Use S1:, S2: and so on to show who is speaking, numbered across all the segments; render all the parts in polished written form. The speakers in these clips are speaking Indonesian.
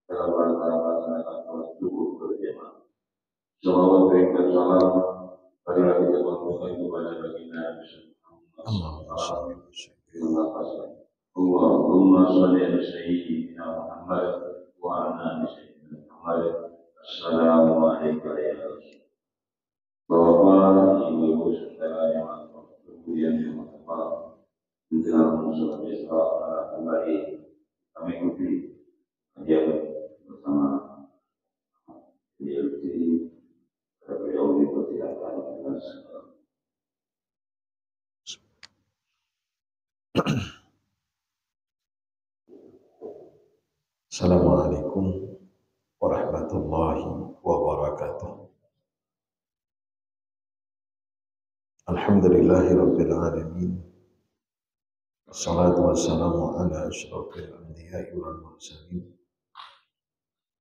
S1: dalam rangka melaksanakan sholat subuh berjamaah. Salawat dan salam pada Nabi Muhammad kepada baginda Allahumma shalli ala sayyidina Muhammad wa ala ali sayyidina Muhammad. Assalamualaikum warahmatullahi wabarakatuh. Bapak, Ibu, saudara yang kemudian yang bermanfaat menjelang sholat isya kembali kami ikuti kajian bersama DLC beliau dipersilakan.
S2: Assalamualaikum warahmatullahi wabarakatuh. Alhamdulillahirabbil alamin. Wassalatu wassalamu ala asyrafil anbiya'i wal mursalin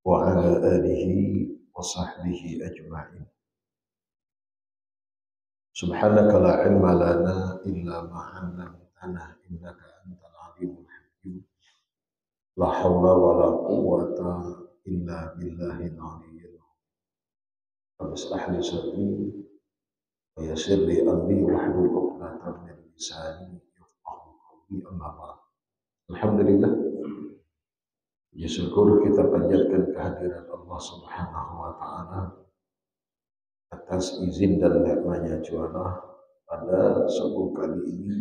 S2: wa ala alihi wa sahbihi ajma'in. Subhanaka la ilma lana illa ma 'allamtana innaka antal alimul hakim. La haula wa la quwwata illa billahil aliyyil azim. Islah li sadri wa yassir li amri wahlul 'uqdatam min lisani yafqahu qawli. Amma ba'd. Alhamdulillah, puji syukur kita panjatkan kehadiran Allah Subhanahu wa taala atas izin dan nikmatnya juara pada subuh kali ini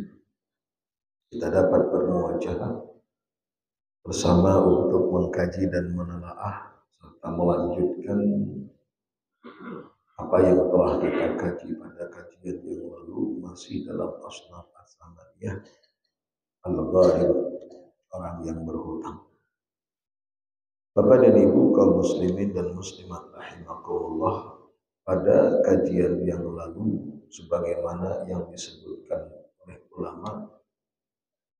S2: kita dapat bermuajah bersama untuk mengkaji dan menelaah serta melanjutkan apa yang telah kita kaji pada kajian yang lalu, masih dalam asnaf as-samaniyah al-gharib, orang yang berhutang. Bapak dan Ibu kaum muslimin dan muslimat rahimakumullah, pada kajian yang lalu sebagaimana yang disebutkan oleh ulama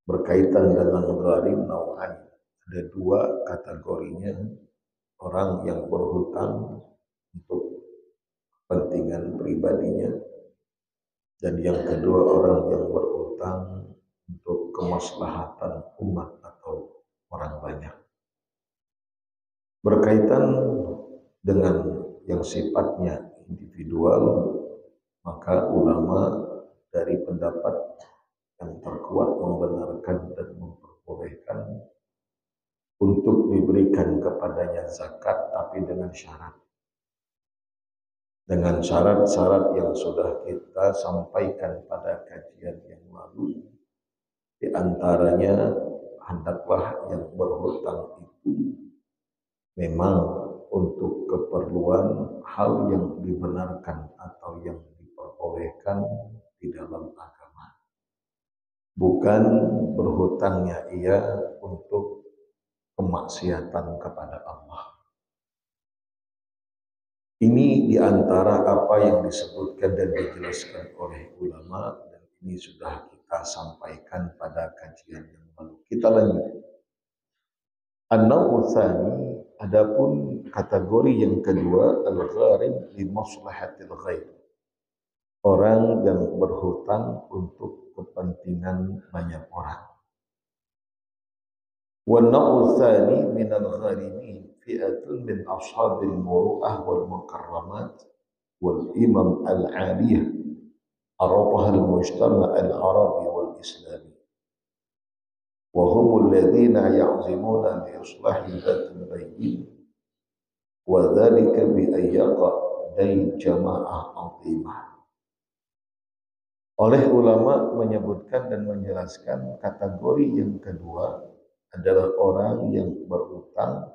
S2: berkaitan dengan gharib nau'an, ada dua kategorinya: orang yang berhutang untuk kepentingan pribadinya, dan yang kedua orang yang berhutang untuk kemaslahatan umat atau orang banyak. Berkaitan dengan yang sifatnya individual, maka ulama dari pendapat yang terkuat membenarkan dan memperbolehkan untuk diberikan kepadanya zakat, tapi dengan syarat. Dengan syarat-syarat yang sudah kita sampaikan pada kajian yang lalu. Di antaranya, hendaklah yang berhutang itu memang untuk keperluan hal yang dibenarkan atau yang diperbolehkan di dalam agama. Bukan berhutangnya ia untuk kemaksiatan kepada Allah. Ini diantara apa yang disebutkan dan dijelaskan oleh ulama, dan ini sudah kita sampaikan pada kajian yang lalu. Kita lanjut. An-naw'u tsani, adapun kategori yang kedua, al-gharib li maslahatil ghair, orang yang berhutang untuk kepentingan banyak orang. Wan-naw'u tsani minal gharimin fi'atun min ashabil muru'ah wal mukarramat wal imam al-'aliyah arafaha al-mujtama' al-arabi wal islami wa humul ladzina ya'zimuna li islahi dhatil bayyin wa dzalika bi ayyaqa dai jama'ah 'azimah. Oleh ulama menyebutkan dan menjelaskan kategori yang kedua adalah orang yang berutang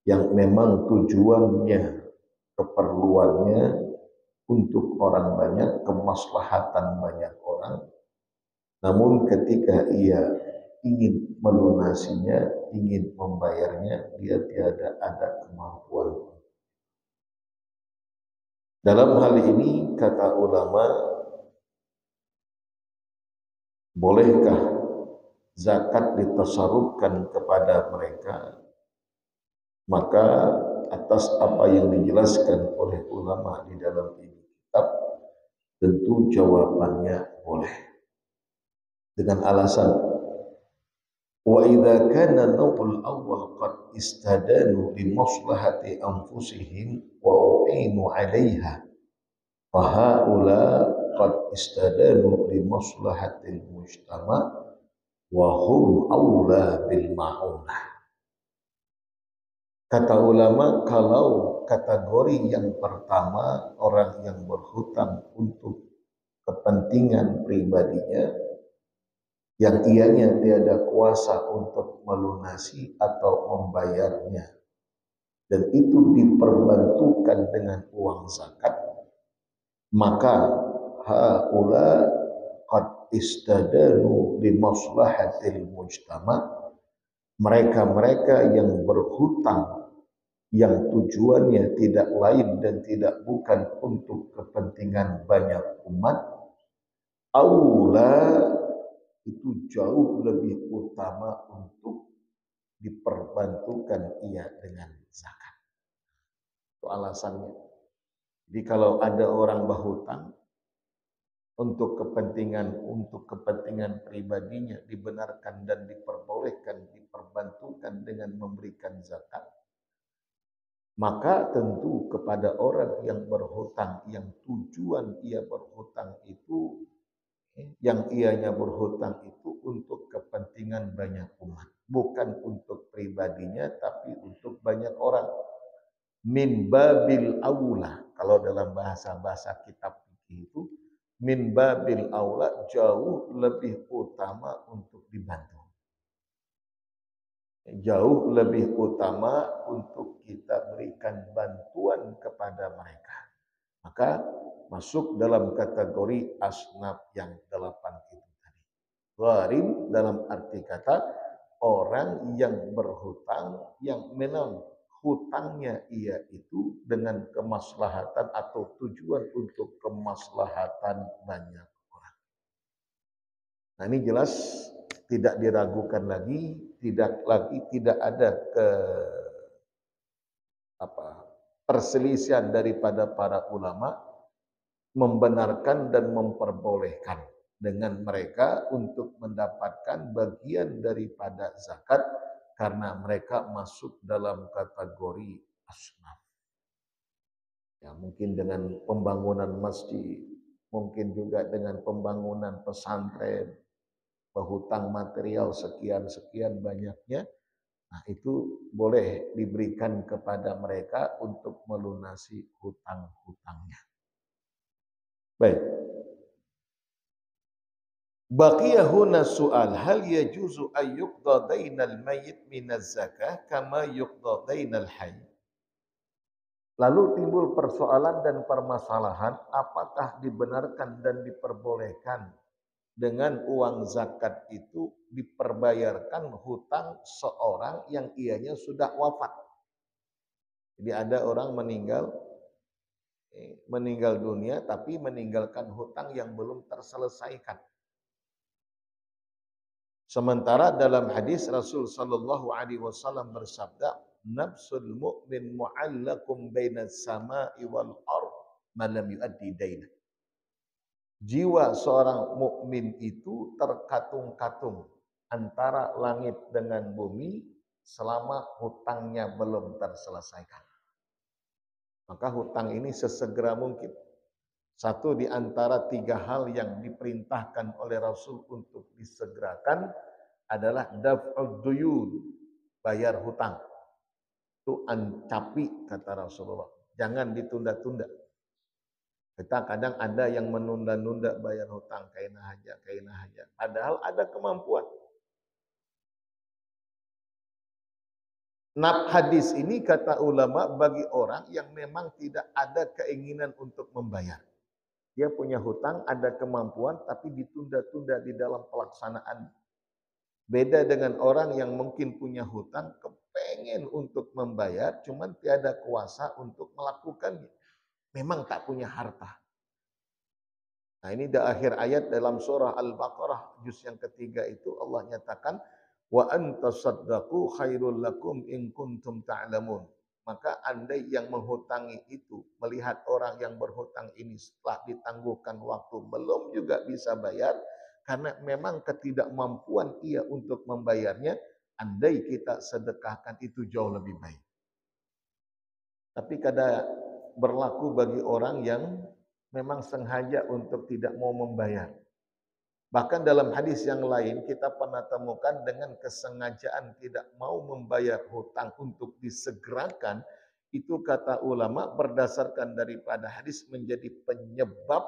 S2: yang memang tujuannya, keperluannya untuk orang banyak, kemaslahatan banyak orang. Namun ketika ia ingin melunasinya, ingin membayarnya, dia tidak ada kemampuan. Dalam hal ini kata ulama, bolehkah zakat ditasarrufkan kepada mereka? Maka atas apa yang dijelaskan oleh ulama di dalam ini kitab, tentu jawabannya boleh. Dengan alasan Wa idza kana naw'ul awwal qad istadanu li maslahati anfusihim wa u'inu 'alaiha fa haula qad istadanu li maslahatil mujtama' wa hum aula bil ma'unah. Kata ulama, kalau kategori yang pertama orang yang berhutang untuk kepentingan pribadinya yang ianya tiada kuasa untuk melunasi atau membayarnya dan itu diperbantukan dengan uang zakat, maka haula qad istadanu li maslahatil mujtama', mereka-mereka yang berhutang yang tujuannya tidak lain dan tidak bukan untuk kepentingan banyak umat, aula itu jauh lebih utama untuk diperbantukan ia dengan zakat. Itu alasannya. Jadi kalau ada orang berhutang untuk kepentingan pribadinya dibenarkan dan diperbolehkan, diperbantukan dengan memberikan zakat, maka tentu kepada orang yang berhutang, yang tujuan ia berhutang itu, yang ianya berhutang itu untuk kepentingan banyak umat, bukan untuk pribadinya tapi untuk banyak orang. Min babil aula, kalau dalam bahasa kitab fikih itu, min babil aula jauh lebih utama untuk dibantu. Jauh lebih utama untuk kita berikan bantuan kepada mereka. Maka masuk dalam kategori asnaf yang 8 itu tadi. Gharim dalam arti kata orang yang berhutang yang memang hutangnya ia itu dengan kemaslahatan atau tujuan untuk kemaslahatan banyak orang. Nah, ini jelas tidak diragukan lagi, tidak ada perselisihan daripada para ulama membenarkan dan memperbolehkan dengan mereka untuk mendapatkan bagian daripada zakat karena mereka masuk dalam kategori asnaf. Ya, mungkin dengan pembangunan masjid, mungkin juga dengan pembangunan pesantren, berhutang material sekian banyaknya. Nah, itu boleh diberikan kepada mereka untuk melunasi hutang-hutangnya. Baik. Baqiya huna su'al hal yajuzu an yuqda dainal mayyit minaz zakah kama yuqda dainal hayy. Lalu timbul persoalan dan permasalahan, apakah dibenarkan dan diperbolehkan dengan uang zakat itu diperbayarkan hutang seorang yang ianya sudah wafat. Jadi ada orang meninggal dunia tapi meninggalkan hutang yang belum terselesaikan. Sementara dalam hadis Rasul sallallahu alaihi wasallam bersabda, "Nafsul mu'min mu'allaqum bainas sama'i wal ard ma lam yu'addi dainah." Jiwa seorang mukmin itu terkatung-katung antara langit dengan bumi selama hutangnya belum terselesaikan. Maka hutang ini sesegera mungkin. Satu di antara 3 hal yang diperintahkan oleh Rasul untuk disegerakan adalah daf'ud duyun, bayar hutang. Itu ancapi kata Rasulullah. Jangan ditunda-tunda. Kita kadang ada yang menunda-nunda bayar hutang, kaina haja. Padahal ada kemampuan. Hadis ini kata ulama bagi orang yang memang tidak ada keinginan untuk membayar. Dia punya hutang, ada kemampuan, tapi ditunda-tunda di dalam pelaksanaan. Beda dengan orang yang mungkin punya hutang, kepengen untuk membayar, cuman tiada kuasa untuk melakukannya. Memang tak punya harta. Nah, ini di akhir ayat dalam surah Al-Baqarah, juz yang ketiga itu Allah nyatakan, wa antasaddaqu khairul lakum in kuntum ta'lamun. Maka andai yang menghutangi itu melihat orang yang berhutang ini setelah ditangguhkan waktu belum juga bisa bayar, karena memang ketidakmampuan ia untuk membayarnya, andai kita sedekahkan itu jauh lebih baik. Tapi kadang berlaku bagi orang yang memang sengaja untuk tidak mau membayar. Bahkan dalam hadis yang lain kita pernah temukan dengan kesengajaan tidak mau membayar hutang untuk disegerakan, itu kata ulama berdasarkan daripada hadis menjadi penyebab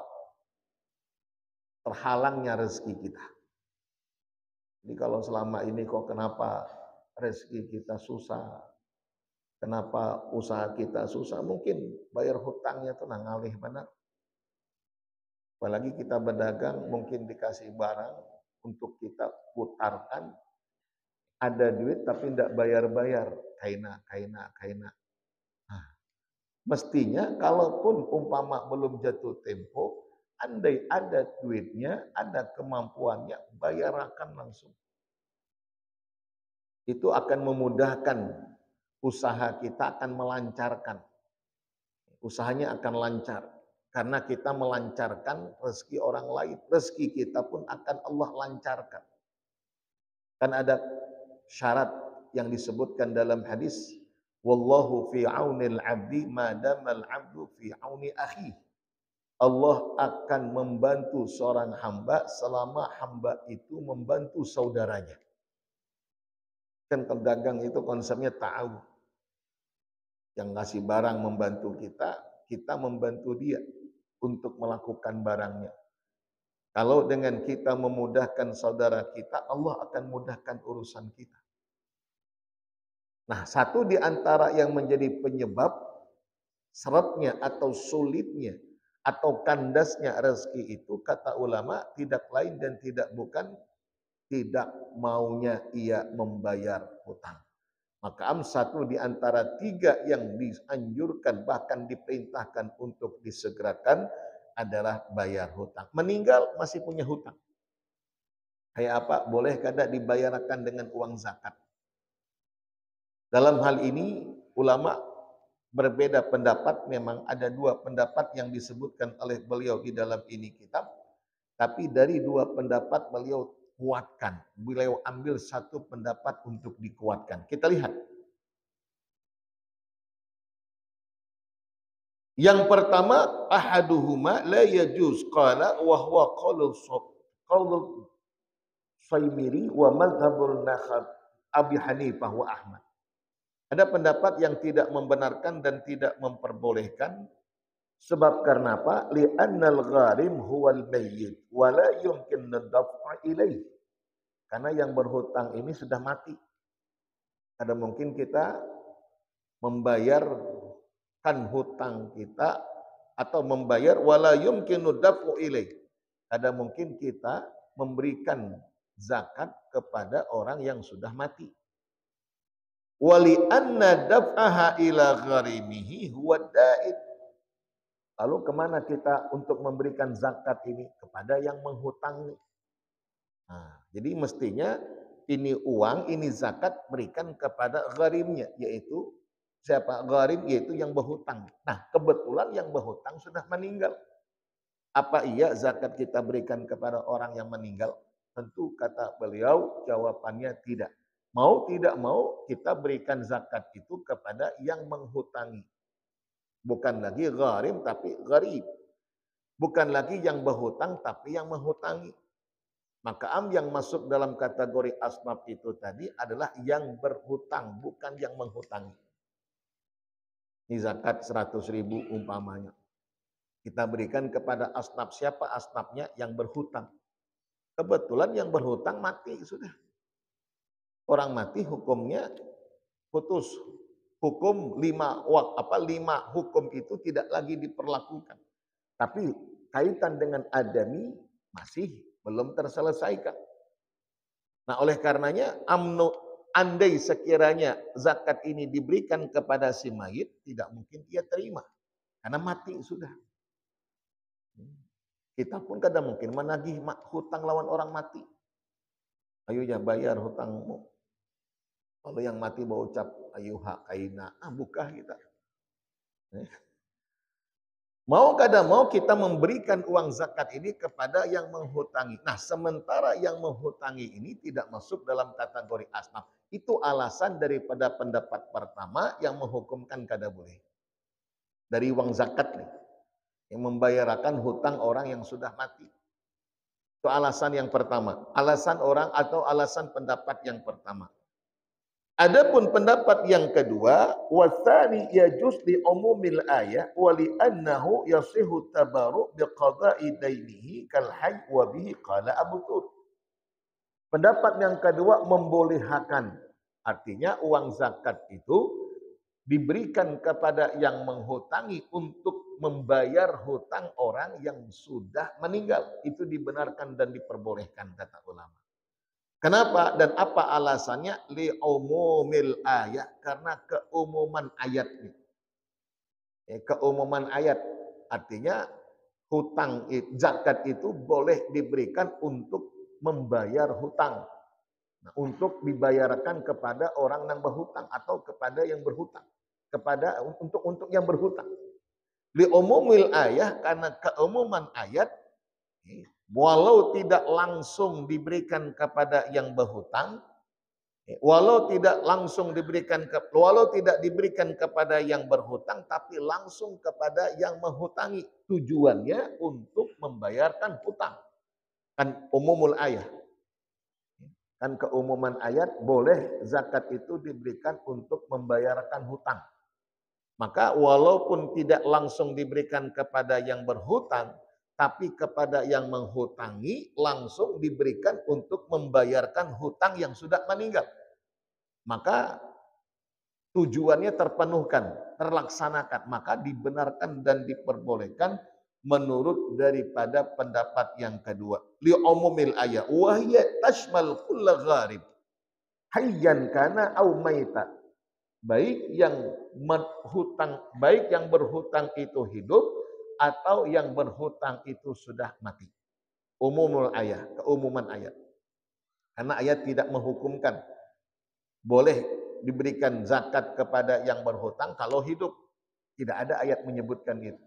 S2: terhalangnya rezeki kita. Jadi kalau selama ini kok kenapa rezeki kita susah, kenapa usaha kita susah, mungkin bayar hutangnya tuh ngalih benar. Apalagi kita berdagang mungkin dikasih barang untuk kita putarkan, ada duit tapi tidak bayar-bayar, kaina. Nah, mestinya kalaupun umpama belum jatuh tempo, andai ada duitnya, ada kemampuannya, bayarkan langsung. Itu akan memudahkan usaha kita, akan melancarkan. Usahanya akan lancar. Karena kita melancarkan rezeki orang lain. Rezeki kita pun akan Allah lancarkan. Kan ada syarat yang disebutkan dalam hadis, wallahu fi aunil abdi madamal abdu fi auni akhi. Allah akan membantu seorang hamba selama hamba itu membantu saudaranya. Kan pedagang itu konsepnya ta'awun. Yang ngasih barang membantu kita, kita membantu dia untuk melakukan barangnya. Kalau dengan kita memudahkan saudara kita, Allah akan mudahkan urusan kita. Nah, satu di antara yang menjadi penyebab seretnya atau sulitnya atau kandasnya rezeki itu, kata ulama, tidak lain dan tidak bukan tidak maunya ia membayar hutang. Maka satu di antara tiga yang dianjurkan bahkan diperintahkan untuk disegerakan adalah bayar hutang. Meninggal masih punya hutang. Kayak apa? Boleh kada dibayarkan dengan uang zakat. Dalam hal ini ulama berbeda pendapat, memang ada dua pendapat yang disebutkan oleh beliau di dalam ini kitab. Tapi dari dua pendapat beliau kuatkan. Beliau ambil satu pendapat untuk dikuatkan. Kita lihat. Yang pertama, ahaduhuma la yajuz qala wa huwa qaulul Saimiri wa madhabul nakhab Abi Hanifah wa Ahmad. Ada pendapat yang tidak membenarkan dan tidak memperbolehkan. Sebab karena apa? Li'annal gharim huwal mayyit wa la yumkin nadaf'a ilaih. Karena yang berhutang ini sudah mati. Ada mungkin kita membayarkan hutang kita atau membayar wala yumkinu daf'u ilaih. Ada mungkin kita memberikan zakat kepada orang yang sudah mati. Wali anna daf'aha ila gharimihi huwa da'id. Lalu kemana kita untuk memberikan zakat ini? Kepada yang menghutangi. Nah, jadi mestinya ini uang, ini zakat berikan kepada gharimnya, yaitu siapa? Gharim yaitu yang berhutang. Nah, kebetulan yang berhutang sudah meninggal. Apa iya zakat kita berikan kepada orang yang meninggal? Tentu kata beliau jawabannya tidak. Mau tidak mau kita berikan zakat itu kepada yang menghutangi. Bukan lagi gharim tapi gharib. Bukan lagi yang berhutang tapi yang menghutangi. Maka yang masuk dalam kategori asnaf itu tadi adalah yang berhutang, bukan yang menghutangi. Ini zakat 100.000 umpamanya. Kita berikan kepada asnaf. Siapa asnafnya? Yang berhutang. Kebetulan yang berhutang mati sudah. Orang mati hukumnya putus. Hukum 5 hukum itu tidak lagi diperlakukan. Tapi kaitan dengan adami masih belum terselesaikan. Nah, oleh karenanya andai sekiranya zakat ini diberikan kepada si mayit, tidak mungkin dia terima. Karena mati sudah. Kita pun kadang mungkin menagih hutang lawan orang mati. Ayo ya bayar hutangmu. Lalu yang mati berucap, ayuha kaina, bukah kita. Mau kada mau kita memberikan uang zakat ini kepada yang menghutangi. Nah, sementara yang menghutangi ini tidak masuk dalam kategori asnaf. Itu alasan daripada pendapat pertama yang menghukumkan kada boleh. Dari uang zakat nih, yang membayarkan hutang orang yang sudah mati. Itu alasan yang pertama. Alasan orang atau alasan pendapat yang pertama. Adapun pendapat yang kedua, wasani yajuz li umumil ayat wa li annahu yasihu tabarru bi qada'i dainihi kal hayy wa bihi qala Abu Tur. Pendapat yang kedua membolehkan. Artinya uang zakat itu diberikan kepada yang menghutangi untuk membayar hutang orang yang sudah meninggal. Itu dibenarkan dan diperbolehkan kata ulama. Kenapa dan apa alasannya? Li umumil ayat, karena keumuman ayat ini. Keumuman ayat artinya hutang zakat itu boleh diberikan untuk membayar hutang. Nah, untuk dibayarkan kepada orang yang berhutang atau kepada yang berhutang. Kepada untuk yang berhutang. Li umumil ayat, karena keumuman ayat walau tidak langsung diberikan kepada yang berhutang, walau tidak diberikan kepada yang berhutang, tapi langsung kepada yang menghutangi. Tujuannya untuk membayarkan hutang. Kan umumul ayat. Kan keumuman ayat boleh zakat itu diberikan untuk membayarkan hutang. Maka walaupun tidak langsung diberikan kepada yang berhutang, tapi kepada yang menghutangi langsung diberikan untuk membayarkan hutang yang sudah meninggal. Maka tujuannya terpenuhkan, terlaksanakan. Maka dibenarkan dan diperbolehkan menurut daripada pendapat yang kedua. Li umumil ayat wa hiya tashmal kull gharib hayyan kana au maita. Baik yang berhutang itu hidup atau yang berhutang itu sudah mati. Umumul ayat, keumuman ayat. Karena ayat tidak menghukumkan boleh diberikan zakat kepada yang berhutang kalau hidup. Tidak ada ayat menyebutkan itu.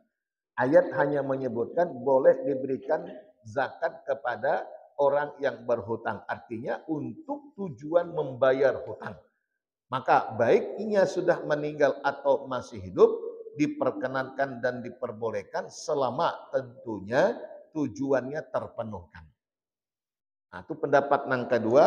S2: Ayat hanya menyebutkan boleh diberikan zakat kepada orang yang berhutang. Artinya untuk tujuan membayar hutang. Maka baik ia sudah meninggal atau masih hidup, diperkenankan dan diperbolehkan selama tentunya tujuannya terpenuhkan. Nah, itu pendapat yang kedua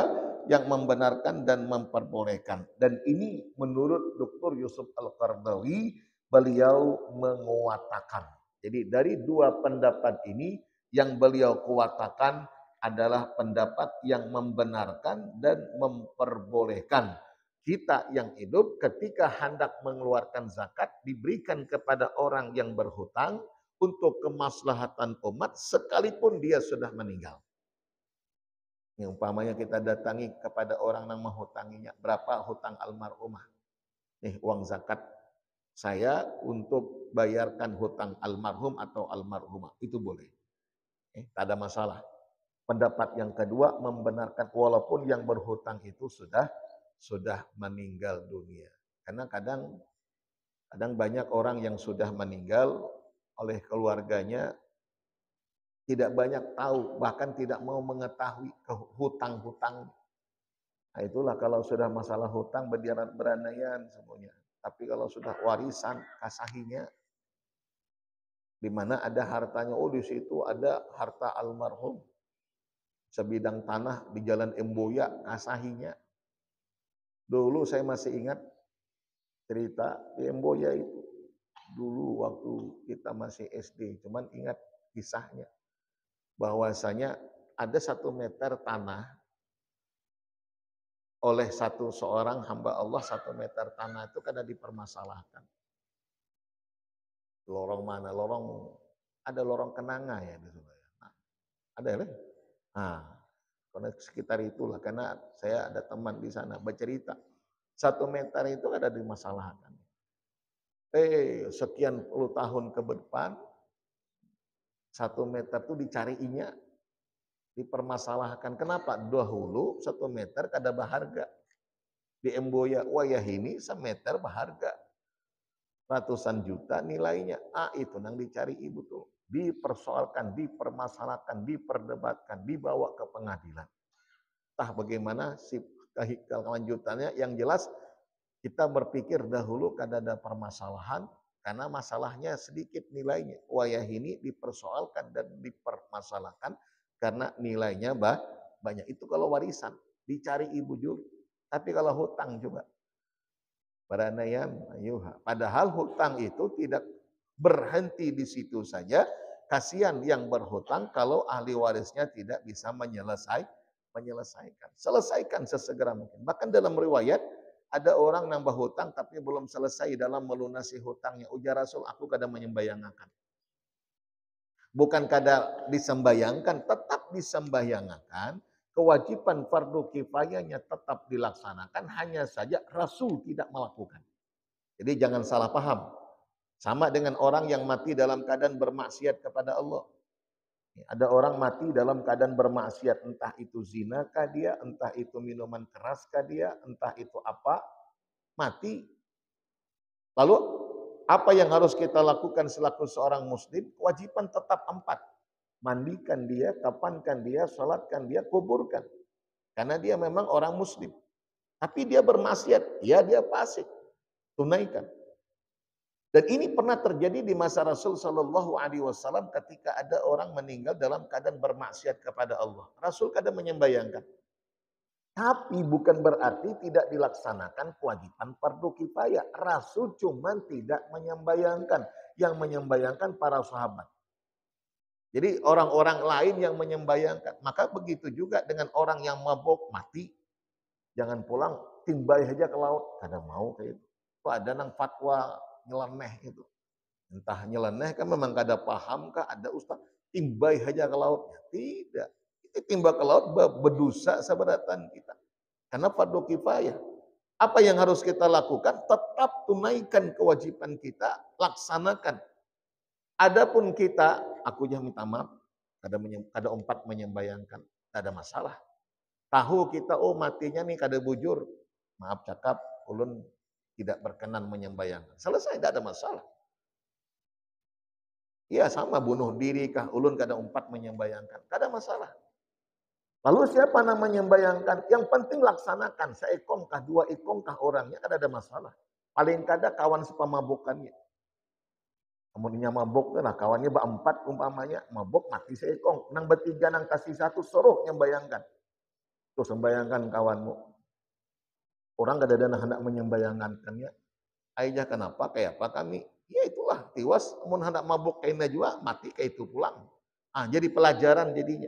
S2: yang membenarkan dan memperbolehkan. Dan ini menurut Dr. Yusuf Al-Qardawi, beliau menguatakan. Jadi dari dua pendapat ini yang beliau kuatakan adalah pendapat yang membenarkan dan memperbolehkan. Kita yang hidup ketika hendak mengeluarkan zakat diberikan kepada orang yang berhutang untuk kemaslahatan umat sekalipun dia sudah meninggal. Yang umpamanya kita datangi kepada orang yang menghutanginya, berapa hutang almarhumah? Nih uang zakat saya untuk bayarkan hutang almarhum atau almarhumah, itu boleh. Tak ada masalah. Pendapat yang kedua membenarkan walaupun yang berhutang itu sudah meninggal dunia. Karena kadang banyak orang yang sudah meninggal oleh keluarganya tidak banyak tahu, bahkan tidak mau mengetahui hutang-hutang. Nah, itulah kalau sudah masalah hutang beranaian semuanya. Tapi kalau sudah warisan kasahinya, di mana ada hartanya, oh di situ ada harta almarhum, sebidang tanah di Jalan Emboya kasahinya. Dulu saya masih ingat cerita di Emboya itu. Dulu waktu kita masih SD, cuman ingat kisahnya. Bahwasanya ada 1 meter tanah oleh seorang hamba Allah, 1 meter tanah itu kada dipermasalahkan. Lorong mana? Ada lorong Kenanga ya di sana. Nah, ada ya? Nah, karena sekitar itulah, karena saya ada teman di sana bercerita. 1 meter itu ada dimasalahkan. Sekian puluh tahun ke depan, 1 meter itu dicariinya, dipermasalahkan. Kenapa? Dahulu 1 meter kada berharga. Di Emboya wayah ini 1 meter berharga. ratusan juta nilainya. Itu yang dicari ibu tuh. Dipersoalkan, dipermasalahkan, diperdebatkan, dibawa ke pengadilan. Entah bagaimana si kelanjutannya, yang jelas kita berpikir dahulu kada ada permasalahan, karena masalahnya sedikit nilainya. Wayah ini dipersoalkan dan dipermasalahkan karena nilainya banyak. Itu kalau warisan, dicari ibu dulu. Tapi kalau hutang juga. Baranayam ayuha. Padahal hutang itu tidak berhenti di situ saja. Kasihan yang berhutang kalau ahli warisnya tidak bisa menyelesaikan. Selesaikan sesegera mungkin. Bahkan dalam riwayat ada orang nambah hutang tapi belum selesai dalam melunasi hutangnya. Ujar Rasul, aku kadang menyembayangkan. Bukan kada disembayangkan, tetap disembayangkan. Kewajiban fardu kifayahnya tetap dilaksanakan, hanya saja Rasul tidak melakukan. Jadi jangan salah paham. Sama dengan orang yang mati dalam keadaan bermaksiat kepada Allah. Ada orang mati dalam keadaan bermaksiat, entah itu zina kah dia, entah itu minuman keras kah dia, entah itu apa, mati. Lalu apa yang harus kita lakukan selaku seorang muslim? Kewajiban tetap 4. Mandikan dia, kapankan dia, salatkan dia, kuburkan. Karena dia memang orang muslim. Tapi dia bermaksiat, ya dia fasik. Tunaikan. Dan ini pernah terjadi di masa Rasul Shallallahu Alaihi Wasallam ketika ada orang meninggal dalam keadaan bermaksiat kepada Allah. Rasul kadang menyembayangkan. Tapi bukan berarti tidak dilaksanakan kewajiban fardu kifayah. Rasul cuma tidak menyembayangkan. Yang menyembayangkan para sahabat. Jadi orang-orang lain yang menyembayangkan. Maka begitu juga dengan orang yang mabuk mati. Jangan pulang, timbai aja ke laut. Kada mau kayak itu. Itu ada nang fatwa nyeleneh itu. Entah nyeleneh kan memang kada paham kah, ada ustaz. Timbai aja ke laut. Tidak. Itu timba ke laut berdosa seberatan kita. Karena fardu kifayah. Apa yang harus kita lakukan? Tetap tunaikan kewajiban kita, laksanakan. Adapun kita, aku jangan minta maaf, kada 4 menyembayangkan, tak ada masalah. Tahu kita, matinya nih kada bujur, maaf cakap, ulun tidak berkenan menyembayangkan. Selesai, tidak ada masalah. Iya sama bunuh diri kah, ulun kada 4 menyembayangkan, kada masalah. Lalu siapa nama menyembayangkan? Yang penting laksanakan, seekong kah, 2 ekong kah orangnya, kada ada masalah. Paling kada kawan sepamabukannya. Kemudian mabuk lah, kawannya berempat umpamanya, mabuk mati seekong. Nang bertiga nang kasih 1 suruh nyembayangkan. Tuh sembayangkan kawanmu. Orang gak ada hendak menyembayangkannya. Aijah kenapa? Kayak apa kami? Ya itulah, tiwas. Mun hendak mabuk kaina juga, mati kayak itu pulang. Jadi pelajaran jadinya.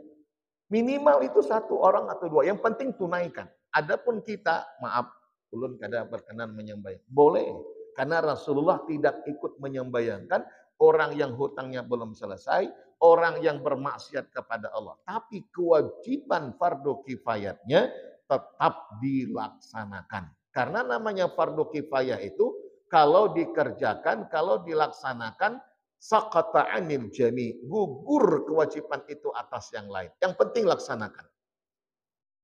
S2: Minimal itu 1 orang atau 2. Yang penting tunaikan. Adapun kita, maaf, ulun kada berkenan menyembayang. Boleh. Karena Rasulullah tidak ikut menyembayangkan orang yang hutangnya belum selesai, orang yang bermaksiat kepada Allah. Tapi kewajiban fardu kifayatnya tetap dilaksanakan. Karena namanya fardu kifayah itu kalau dikerjakan, kalau dilaksanakan, saqata 'anil jami', gugur kewajiban itu atas yang lain. Yang penting laksanakan.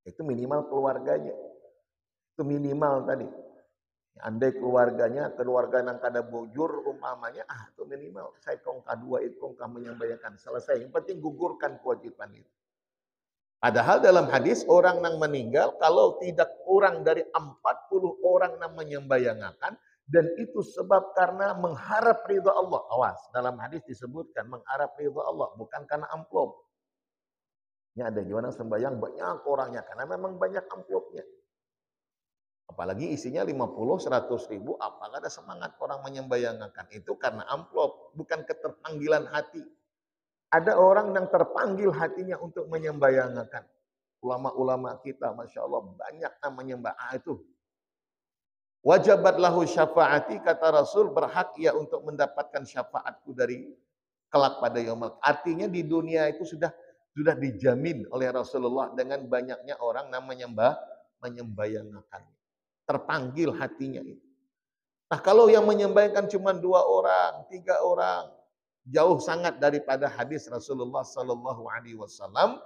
S2: Itu minimal keluarganya. Itu minimal tadi. Andai keluarga yang kada bujur umpamanya, itu minimal saya kongkah 2 kongkah menyembayangkan, selesai. Yang penting gugurkan kewajiban itu. Padahal dalam hadis orang yang meninggal kalau tidak kurang dari 40 orang yang menyembayangkan, dan itu sebab karena mengharap ridha Allah. Awas, dalam hadis disebutkan mengharap ridha Allah, bukan karena amplop. Ini ada juga yang sembayang banyak orangnya karena memang banyak amplopnya. Apalagi isinya 50, 100 ribu, apakah ada semangat orang menyembayangkan? Itu karena amplop, bukan keterpanggilan hati. Ada orang yang terpanggil hatinya untuk menyembayangkan. Ulama-ulama kita, Masya Allah, banyak yang menyembah. Itu. Wajabat lahu syafaati, kata Rasul, berhak ia untuk mendapatkan syafaatku dari kelak pada yaumul. Artinya di dunia itu sudah dijamin oleh Rasulullah dengan banyaknya orang yang menyembayangkan. Terpanggil hatinya itu. Nah kalau yang menyembayangkan cuma 2 orang, 3 orang, jauh sangat daripada hadis Rasulullah Sallallahu Alaihi Wasallam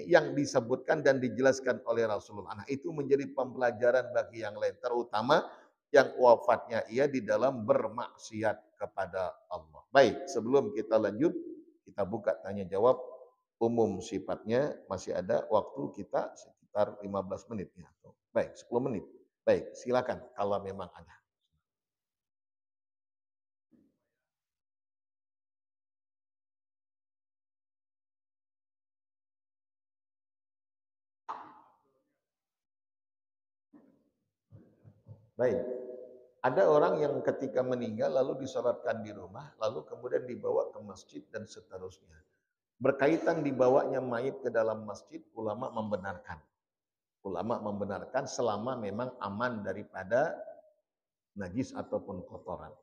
S2: yang disebutkan dan dijelaskan oleh Rasulullah. Nah itu menjadi pembelajaran bagi yang lain, terutama yang wafatnya ia di dalam bermaksiat kepada Allah. Baik, sebelum kita lanjut, kita buka tanya jawab umum sifatnya, masih ada waktu kita sekitar 15 menit ya. Baik, 10 menit. Baik, silakan kalau memang ada. Baik. Ada orang yang ketika meninggal lalu disolatkan di rumah, lalu kemudian dibawa ke masjid dan seterusnya. Berkaitan dibawanya mayit ke dalam masjid, ulama membenarkan. Ulama membenarkan selama memang aman daripada najis ataupun kotoran.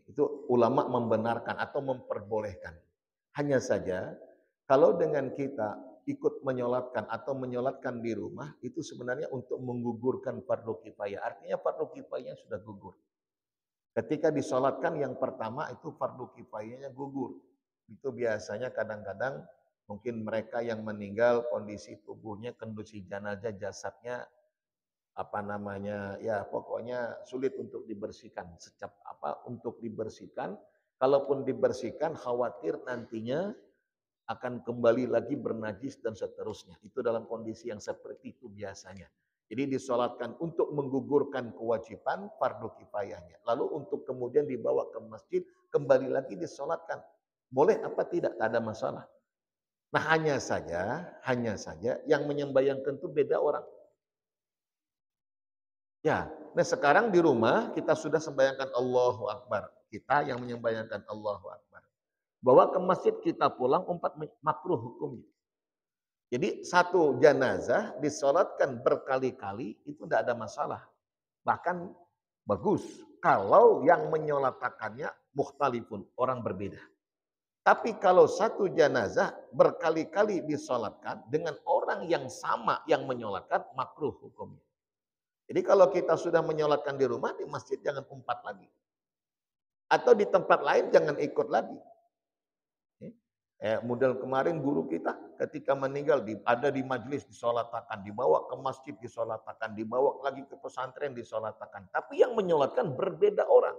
S2: Itu ulama membenarkan atau memperbolehkan. Hanya saja kalau dengan kita ikut menyolatkan atau menyolatkan di rumah itu sebenarnya untuk menggugurkan fardu kifayah. Artinya fardu kifayahnya sudah gugur. Ketika disolatkan yang pertama itu fardu kifayahnya gugur. Itu biasanya kadang-kadang mungkin mereka yang meninggal kondisi tubuhnya, kondisi jenazah jasadnya apa namanya ya pokoknya sulit untuk dibersihkan untuk dibersihkan, kalaupun dibersihkan khawatir nantinya akan kembali lagi bernajis dan seterusnya. Itu dalam kondisi yang seperti itu biasanya. Jadi disolatkan untuk menggugurkan kewajiban fardu kifayahnya. Lalu untuk kemudian dibawa ke masjid, kembali lagi disolatkan. Boleh apa tidak? Tak ada masalah. Nah hanya saja yang menyembayangkan itu beda orang. Ya, nah sekarang di rumah kita sudah sembahyangkan Allahu Akbar. Kita yang menyembayangkan Allahu Akbar. Bawa ke masjid kita pulang makruh hukumnya. Jadi satu jenazah disolatkan berkali-kali itu tidak ada masalah. Bahkan bagus kalau yang menyolatakannya mukhtalifun, orang berbeda. Tapi kalau satu jenazah berkali-kali disolatkan dengan orang yang sama yang menyolatkan, makruh hukumnya. Jadi kalau kita sudah menyolatkan di rumah, di masjid jangan umpat lagi. Atau di tempat lain jangan ikut lagi. Model kemarin guru kita ketika meninggal ada di majelis disolatakan, dibawa ke masjid disolatakan, dibawa lagi ke pesantren disolatakan. Tapi yang menyolatkan berbeda orang.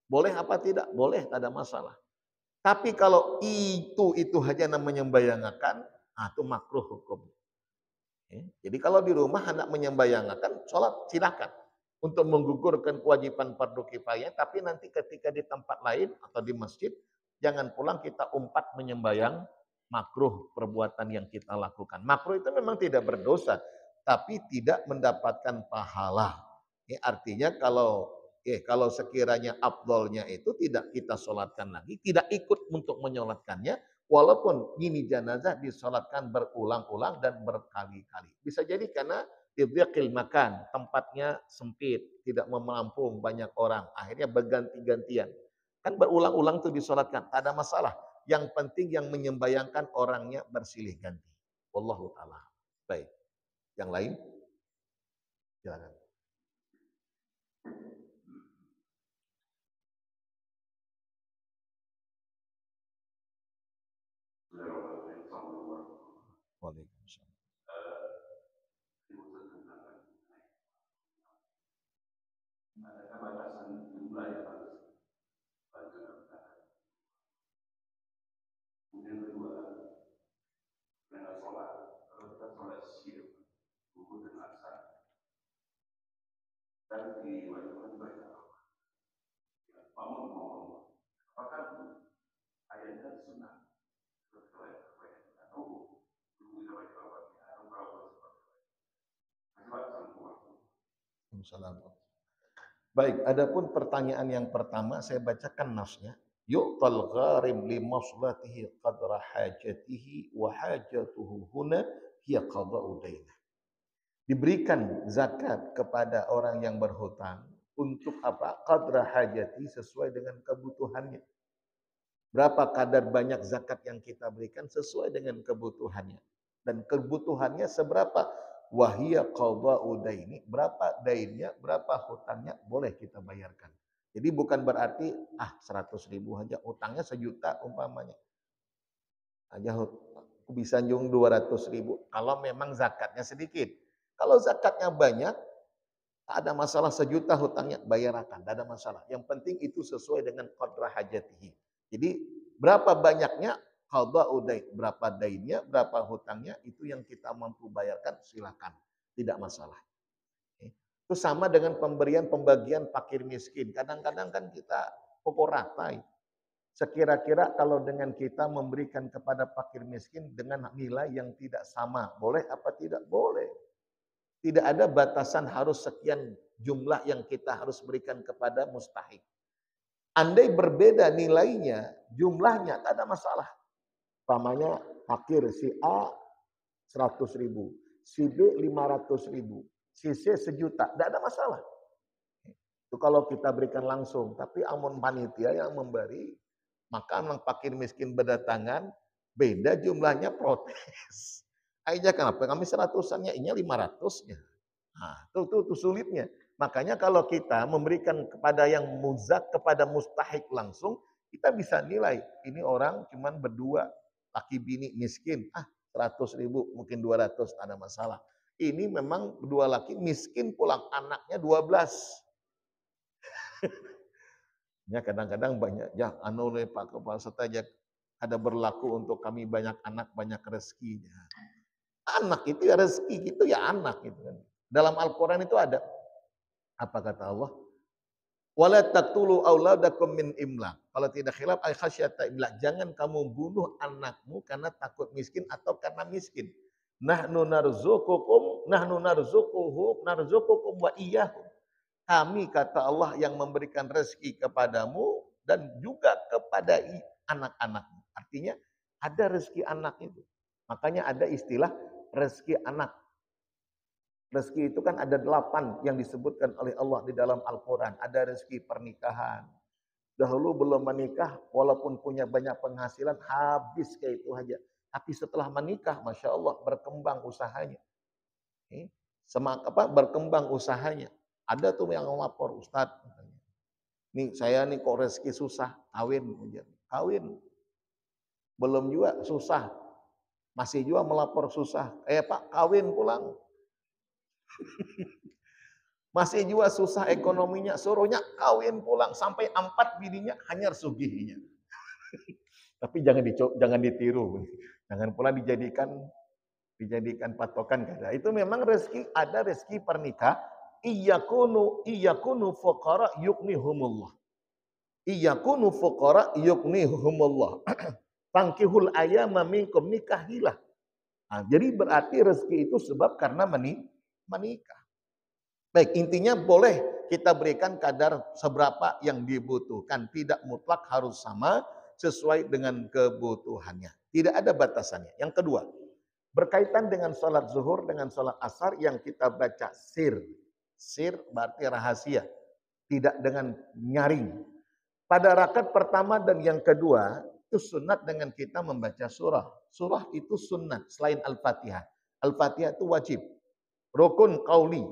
S2: Boleh apa tidak? Boleh, tak ada masalah. Tapi kalau itu hanya namanya membayangkan, itu makruh hukum. Jadi kalau di rumah hendak menyembayangkan, sholat silakan untuk menggugurkan kewajiban fardu kifayah. Tapi nanti ketika di tempat lain atau di masjid, jangan pulang kita umpat menyembayang, makruh perbuatan yang kita lakukan. Makruh itu memang tidak berdosa, tapi tidak mendapatkan pahala. Artinya kalau sekiranya afdolnya itu tidak kita sholatkan lagi, tidak ikut untuk menyolatkannya, walaupun ini jenazah disolatkan berulang-ulang dan berkali-kali. Bisa jadi karena dibiqil makan, tempatnya sempit, tidak menampung banyak orang. Akhirnya berganti-gantian. Kan berulang-ulang itu disolatkan, tak ada masalah. Yang penting yang menyembayangkan orangnya bersilih ganti. Wallahu ta'ala. Baik. Yang lain? Silakan. Waalaikumsalam.
S1: Adakah batasan jumlah yang harus dilakukan? Kemudian kedua, dengan sholat, kalau kita sholat syirik, buku dan asar, dan diwajibkan baca Al-Quran. Apakah ayatnya sunnah? Atau buku kita baca Al-Quran? Atau berapa
S2: Assalamualaikum. Baik, adapun pertanyaan yang pertama saya bacakan nasnya. Yu'tal gharim li maslatihi qadra hajatihi wa hajatuhu huna hiya qada'u dainah. Diberikan zakat kepada orang yang berhutang untuk apa? Qadra hajati sesuai dengan kebutuhannya. Berapa kadar banyak zakat yang kita berikan sesuai dengan kebutuhannya. Dan kebutuhannya seberapa? Wahia qada'u daini, berapa dainnya, berapa hutangnya boleh kita bayarkan. Jadi bukan berarti 100 ribu aja, hutangnya 1 juta umpamanya. Aja aku bisa nyung 200 ribu kalau memang zakatnya sedikit. Kalau zakatnya banyak,
S3: Tak ada masalah 1 juta hutangnya, bayarkan, tidak ada masalah. Yang penting itu sesuai dengan qadra hajatihi. Jadi berapa banyaknya qada'u dain, berapa dainnya, berapa hutangnya, itu yang kita mampu bayarkan, silakan. Tidak masalah. Itu sama dengan pembagian fakir miskin. Kadang-kadang kan kita pukul rata. Sekira-kira kalau dengan kita memberikan kepada fakir miskin dengan nilai yang tidak sama, boleh apa tidak? Boleh. Tidak ada batasan harus sekian jumlah yang kita harus berikan kepada mustahik. Andai berbeda nilainya, jumlahnya, tak ada masalah. Umpamanya fakir si A 100.000, si B 500.000, si C 1 juta, tidak ada masalah. Itu kalau kita berikan langsung, tapi amun panitia yang memberi, maka memang fakir miskin berdatangan, beda jumlahnya, protes. Aja kenapa kami 100-annya, ini 500-nya. Nah, itu sulitnya. Makanya kalau kita memberikan kepada yang muzak, kepada mustahik langsung, kita bisa nilai, ini orang cuman berdua, laki bini miskin, 100.000, mungkin 200, tak ada masalah. Ini memang dua laki miskin pulang, anaknya 12. Ya kadang-kadang banyak, ya Pak Kepala Staf aja ada berlaku untuk kami banyak anak, banyak rezekinya. Anak itu ya rezeki, itu ya anak gitu kan. Dalam Al-Quran itu ada, apa kata Allah? Wala taqtulu auladakum min imlaq. Kalau tidak khilaf ay khasyata imlaq. Jangan kamu bunuh anakmu karena takut miskin atau karena miskin. Nahnu narzuqukum wa iyyahum. Kami kata Allah yang memberikan rezeki kepadamu dan juga kepada anak-anakmu. Artinya ada rezeki anak itu. Makanya ada istilah rezeki anak. Rezeki itu kan ada 8 yang disebutkan oleh Allah di dalam Al-Quran. Ada rezeki pernikahan. Dahulu belum menikah, walaupun punya banyak penghasilan, habis kayak itu aja. Tapi setelah menikah, Masya Allah, berkembang usahanya. Berkembang usahanya. Ada tuh yang melapor, Ustadz. Nih saya nih kok rezeki susah, kawin. Kawin. Belum juga susah. Masih juga melapor susah. Pak, kawin pulang. Masih juga susah ekonominya, suruhnya kawin pulang sampai 4 bininya hanya sugihinya. Tapi jangan ditiru, jangan pula dijadikan patokan kada. Itu memang rezeki, ada rezeki pernikahan. Iyakunu fuqara yughnihumullah. Iyakunu fuqara yughnihumullah. Tankihul ayama minkum, nikahilah. Nah, jadi berarti rezeki itu sebab karena menikah. Baik, intinya boleh kita berikan kadar seberapa yang dibutuhkan. Tidak mutlak harus sama sesuai dengan kebutuhannya. Tidak ada batasannya. Yang kedua, berkaitan dengan sholat zuhur, dengan sholat asar yang kita baca sir. Sir berarti rahasia. Tidak dengan nyaring. Pada rakaat pertama dan yang kedua, itu sunat dengan kita membaca surah. Surah itu sunat selain Al-Fatihah. Al-Fatihah itu wajib. Rukun qauli.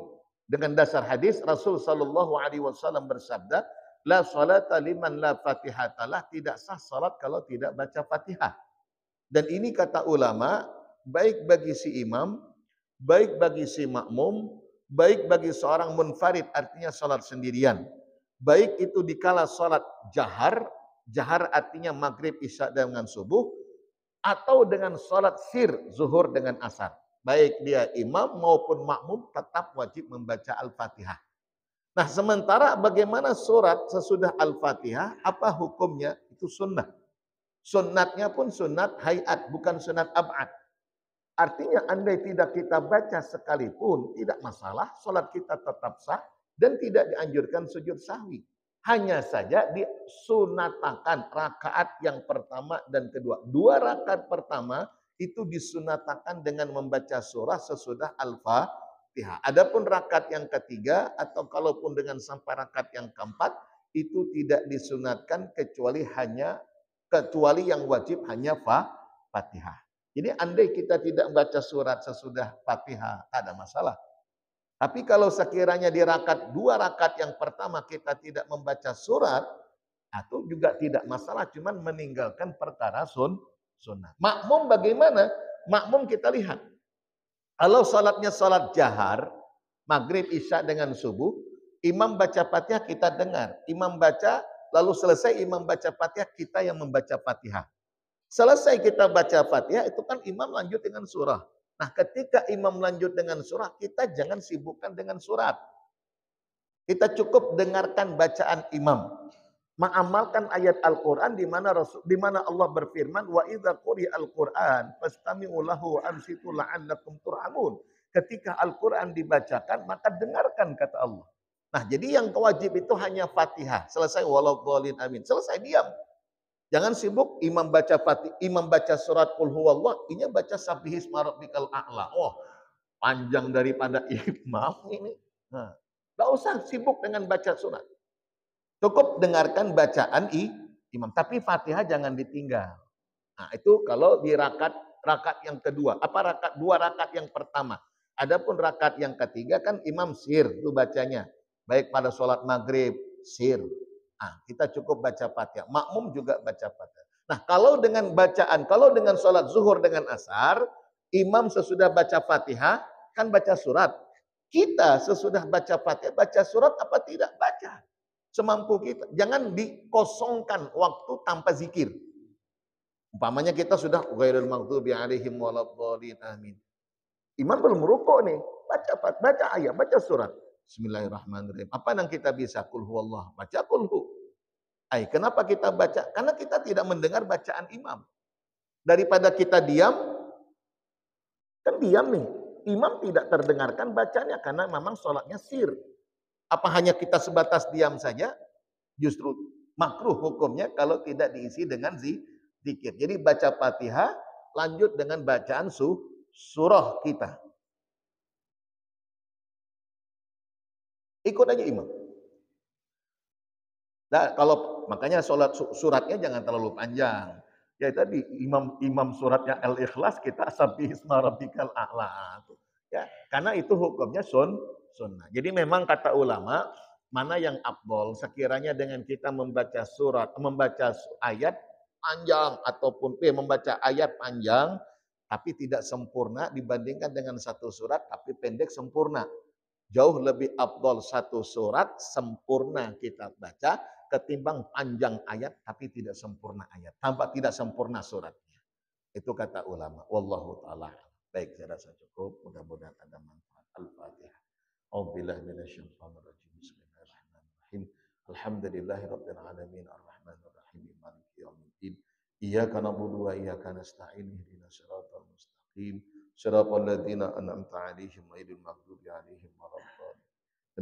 S3: Dengan dasar hadis Rasul sallallahu alaihi wasallam bersabda, la salata liman la fatihatalah, tidak sah salat kalau tidak baca Fatihah. Dan ini kata ulama, baik bagi si imam, baik bagi si makmum, baik bagi seorang munfarid, artinya salat sendirian. Baik itu dikala salat jahar, jahar artinya maghrib, isya dengan subuh, atau dengan salat sir, zuhur dengan asar. Baik dia imam maupun makmum tetap wajib membaca Al-Fatihah. Nah, sementara bagaimana surat sesudah Al-Fatihah, apa hukumnya? Itu sunnah. Sunnatnya pun sunat hayat, bukan sunat ab'ad. Artinya andai tidak kita baca sekalipun, tidak masalah, salat kita tetap sah dan tidak dianjurkan sujud sahwi. Hanya saja disunatakan rakaat yang pertama dan kedua. 2 rakaat pertama itu disunatakan dengan membaca surah sesudah Al-Fatihah. Adapun rakaat yang ketiga atau kalaupun dengan sampai rakaat yang keempat itu tidak disunatkan kecuali yang wajib hanya Fatihah. Jadi andai kita tidak membaca surat sesudah Fatihah, tak ada masalah. Tapi kalau sekiranya di rakaat 2 rakaat yang pertama kita tidak membaca surat, atau juga tidak masalah, cuman meninggalkan perkara sunnah. Makmum bagaimana? Makmum kita lihat. Kalau salatnya salat jahar, maghrib, isya dengan subuh, imam baca Fatihah kita dengar. Imam baca, lalu selesai imam baca Fatihah, kita yang membaca Fatihah. Selesai kita baca Fatihah, itu kan imam lanjut dengan surah. Nah, ketika imam lanjut dengan surah, kita jangan sibukkan dengan surat. Kita cukup dengarkan bacaan imam. Mengamalkan ayat Al-Quran di mana Allah berfirman, wa idza quri'al Qur'an fastami'u lahu wa ansitu la'allakum turhamun. Ketika Al-Quran dibacakan, maka dengarkan kata Allah. Nah, jadi yang wajib itu hanya Fatihah. Selesai waladhdallin amin. Selesai diam. Jangan sibuk imam baca Fatihah, imam baca surat Qul huwallah, ini baca sabbihisma rabbikal a'la. Oh, panjang daripada imam ini. Nah, enggak usah sibuk dengan baca surat. Cukup dengarkan bacaan imam, tapi Fatihah jangan ditinggal. Nah, itu kalau di rakaat yang kedua. Apa dua rakaat yang pertama? Adapun rakaat yang ketiga kan imam sir itu bacanya. Baik pada sholat maghrib, sir. Nah, kita cukup baca Fatihah. Makmum juga baca Fatihah. Nah, kalau dengan sholat zuhur dengan asar, imam sesudah baca Fatihah, kan baca surat. Kita sesudah baca Fatihah, baca surat apa tidak? Baca. Semampu kita. Jangan dikosongkan waktu tanpa zikir. Umpamanya kita sudah ghairil maghdubi alaihim waladhdallin amin. Imam belum rukuk nih. Baca ayat, baca surat. Bismillahirrahmanirrahim. Apa yang kita bisa? Qul huwallah. Baca qul hu. Kenapa kita baca? Karena kita tidak mendengar bacaan imam. Daripada kita diam, kan diam nih. Imam tidak terdengarkan bacanya karena memang sholatnya sir. Apa hanya kita sebatas diam saja? Justru makruh hukumnya kalau tidak diisi dengan zikir. Jadi baca Fatihah, lanjut dengan bacaan surah kita. Ikut aja imam. Nah, makanya sholat suratnya jangan terlalu panjang. Ya tadi imam suratnya Al-Ikhlas, kita sabbihisma rabbikal a'la. Ya, karena itu hukumnya sunnah. Jadi memang kata ulama, mana yang afdol sekiranya dengan kita membaca ayat panjang ataupun membaca ayat panjang tapi tidak sempurna dibandingkan dengan satu surat tapi pendek sempurna. Jauh lebih afdol satu surat sempurna kita baca ketimbang panjang ayat tapi tidak sempurna ayat, tanpa tidak sempurna suratnya. Itu kata ulama. Wallahu taala. Baik, saya rasa cukup. Mudah-mudahan ada manfaat. Al-Fatihah. A'udzubillahi minasyaitonir rajim. Bismillahirrahmanirrahim. Alhamdulillahirabbil alamin arrahmanir rahim maliki yaumiddin. Iyyaka na'budu wa iyyaka nasta'in ihdinas siratal mustaqim. Siratal ladzina an'amta 'alaihim ghairil maghdubi 'alaihim waladdallin.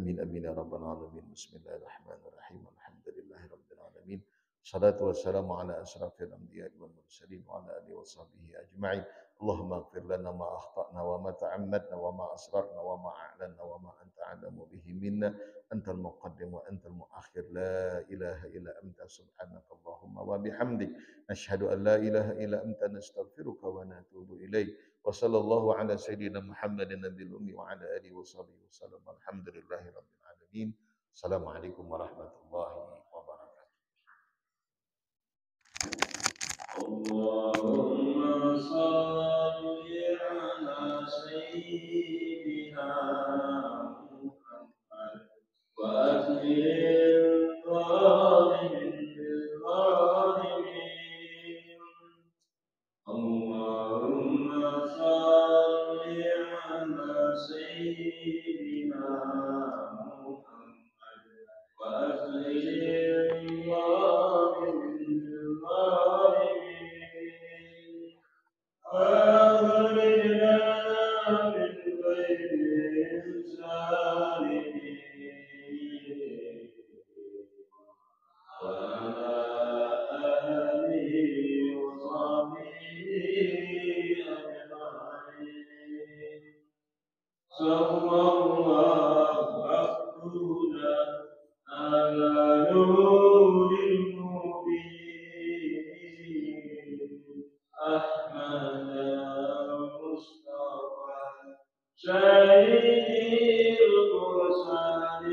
S3: Amin amin ya rabbal alamin. Bismillahirrahmanirrahim. Alhamdulillahirabbil alamin. Salatu wassalamu ala asrafil anbiya'i wal mursalin wa ala alihi washabihi ajma'in. Allahumma ighfir lana ma akhtana wa ma ta'ammadna wa ma asrarna wa ma a'lanna wa ma anta 'alamu bihi minna. Antal muqaddim wa antal muakhir. La ilaha illa anta subhanaka Allahumma wa bihamdik. Nashhadu an la ilaha illa anta nastaghfiruka wa natubu ilaik. Wa sallallahu ala sayyidina Muhammadin nabiyil ummi wa ala alihi washabihi wasallam. Alhamdulillahi rabbil alamin. Assalamualaikum warahmatullahi wabarakatuh.
S1: Allahumma salli ala sayyidina Muhammad wa aslil zalimin bil zalimin. Allahumma salli ala sayyidina Muhammad wa aslil zalimin bil zalimin. Mustafa Syahidil Qur'an